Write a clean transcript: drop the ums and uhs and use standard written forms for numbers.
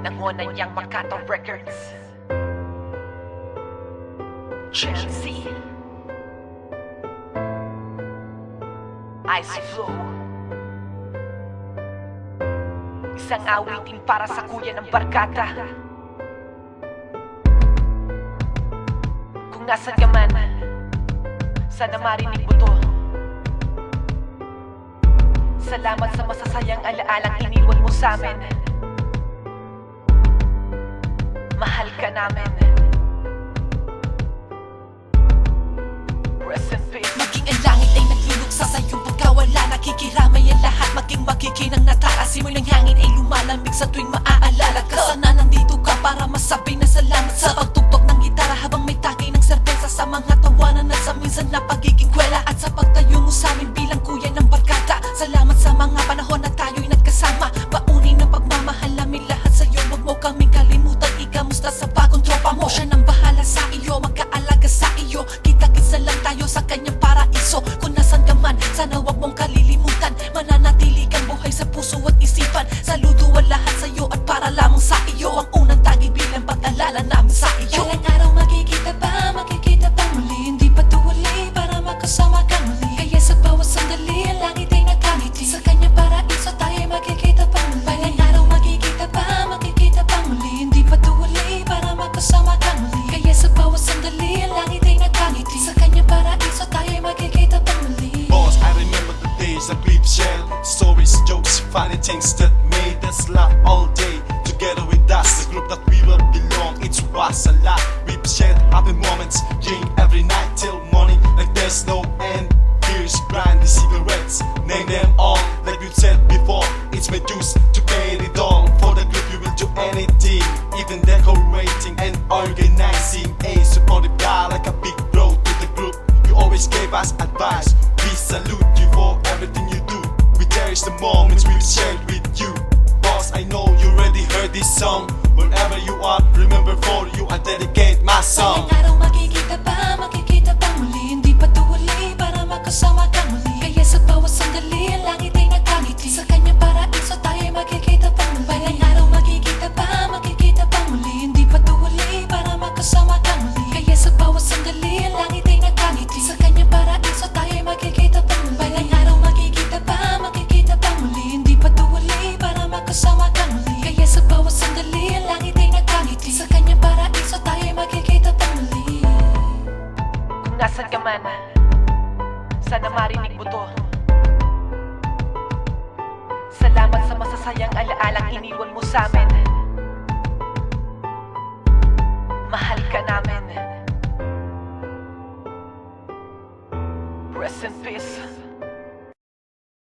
Pinangonan niyang Makato Records. Chelsea Icy Flow. Isang awitin para sa kuya ng barkada. Kung nasan ka man, sana marinig mo to. Salamat sa masasayang alaalang iniwan mo sa'min. Mahal ka namin. Rest in peace. Maging ang langit ay nagluluksa sa iyong pagkawala. Nakikiramay ang lahat, maging makikinang natara. Simoy ng hangin ay lumalamig sa tuwing maaalala ka. Sana nandito ka para masabi na salamat sa pagtugtog ng gitara habang may takay ng serbesa. Sa mga tawanan at sa minsan na pagiging kwela. At sa pagtayo mo sa amin bilang kuya ng barkada. Salamat sa mga panahon na tayo'y nagkasama. Paunin ng pagmamahal namin lahat sa'yo. Huwag mo kaming kalimutan, ikamusta sa bagong tropa mo. Siya nang bahala sa iyo, magkaalaga sa iyo. Kita-kits na lang tayo sa kanyang paraiso. Kung nasan ka man, sana huwag mong kalilimutan. Mananatili kang buhay sa puso at isipan. Saludo ang lahat sa'yo at para lamang sa iyo. Ang unang tagi bilang pag-alala namin sa iyo. Ilang araw makikita pa muli. Hindi pa tuwali para makasama ka muli. Kaya sa bawat sandali, ang langit ay nakangiti. Sa kanyang paraiso tayo'y makikita pa muli. Ilang araw makikita pa muli. Hindi pa tuwali para makasama ka muli. Kaya sa bawat sandali, ang langit ay nakangiti. Sa kanyang paraiso tayo'y makikita pa muli. Boss, I remember the days that we've shared. Stories, jokes, funny things that made us laugh all day. Together with us, the group that we will belong. It was a lot. We've shared happy moments, drink every night till morning, like there's no end. Beers, brandy, cigarettes, name them all. Like we've said before, it's my dues to pay it all. For the group, you will do anything, even decorating and organizing. A supportive guy like a big bro to the group. You always gave us advice. We salute you for everything you do. We cherish the moments we've shared with you. Boss, I know you already heard this song. Wherever you are, remember for you I dedicate my song. Ilang araw makikita pa muli. Hindi pa tuwali para makasama ka muli. Kaya sa bawat sandali, ang langit ay nakangiti. Sa kanyang paraiso tayo'y makikita pa muli. Ilang araw makikita pa muli. Hindi pa tuwali para makasama ka muli. Kaya sa bawat sandali, ang langit ay nakangiti. Sa kanyang paraiso tayo'y makikita pa muli. Ilang araw makikita pa muli. Hindi pa tuwali para makasama ka muli. Kaya sa bawat sandali, ang langit ay nakangiti. Sa kanyang paraiso tayo'y makikita pa muli. Kung nasan ka man, sana marinig mo to. Salamat sa masasayang alaalang iniwan mo sa'min. Mahal ka namin. Rest in peace.